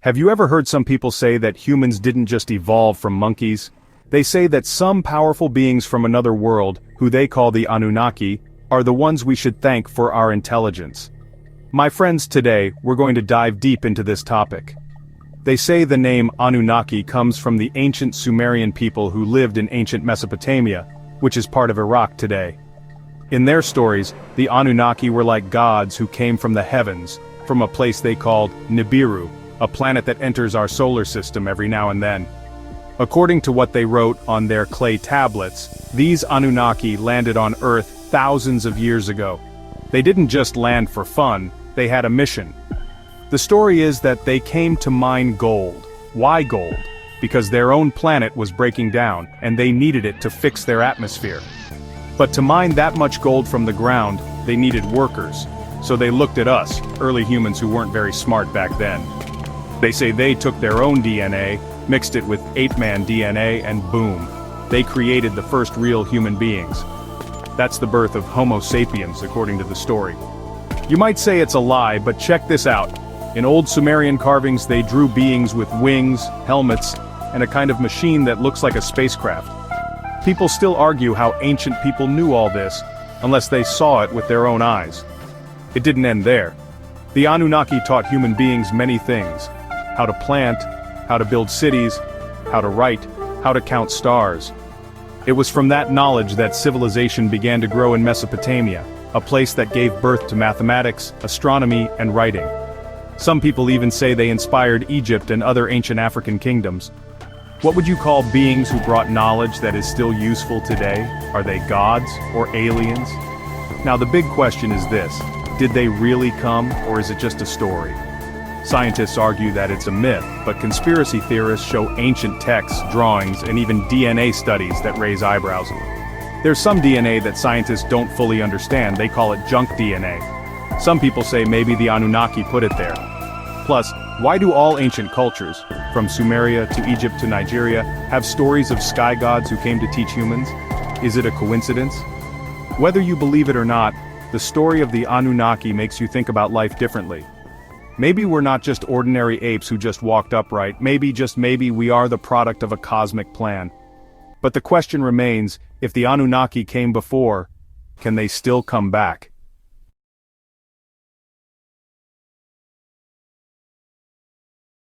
Have you ever heard some people say that humans didn't just evolve from monkeys? They say that some powerful beings from another world, who they call the Anunnaki, are the ones we should thank for our intelligence. My friends, today, we're going to dive deep into this topic. They say the name Anunnaki comes from the ancient Sumerian people who lived in ancient Mesopotamia, which is part of Iraq today. In their stories, the Anunnaki were like gods who came from the heavens, from a place they called Nibiru, a planet that enters our solar system every now and then. According to what they wrote on their clay tablets, these Anunnaki landed on Earth thousands of years ago. They didn't just land for fun, they had a mission. The story is that they came to mine gold. Why gold? Because their own planet was breaking down, and they needed it to fix their atmosphere. But to mine that much gold from the ground, they needed workers. So they looked at us, early humans who weren't very smart back then. They say they took their own DNA, mixed it with ape-man DNA, and boom, they created the first real human beings. That's the birth of Homo sapiens, according to the story. You might say it's a lie, but check this out. In old Sumerian carvings, they drew beings with wings, helmets, and a kind of machine that looks like a spacecraft. People still argue how ancient people knew all this, unless they saw it with their own eyes. It didn't end there. The Anunnaki taught human beings many things. How to plant, how to build cities, how to write, how to count stars. It was from that knowledge that civilization began to grow in Mesopotamia, a place that gave birth to mathematics, astronomy, and writing. Some people even say they inspired Egypt and other ancient African kingdoms. What would you call beings who brought knowledge that is still useful today? Are they gods or aliens? Now the big question is this: did they really come, or is it just a story? Scientists argue that it's a myth, but conspiracy theorists show ancient texts, drawings, and even DNA studies that raise eyebrows. There's some DNA that scientists don't fully understand. They call it junk DNA. Some people say maybe the Anunnaki put it there. Plus, why do all ancient cultures, from Sumeria to Egypt to Nigeria, have stories of sky gods who came to teach humans? Is it a coincidence? Whether you believe it or not, the story of the Anunnaki makes you think about life differently. Maybe we're not just ordinary apes who just walked upright. Maybe, just maybe, we are the product of a cosmic plan. But the question remains, if the Anunnaki came before, can they still come back?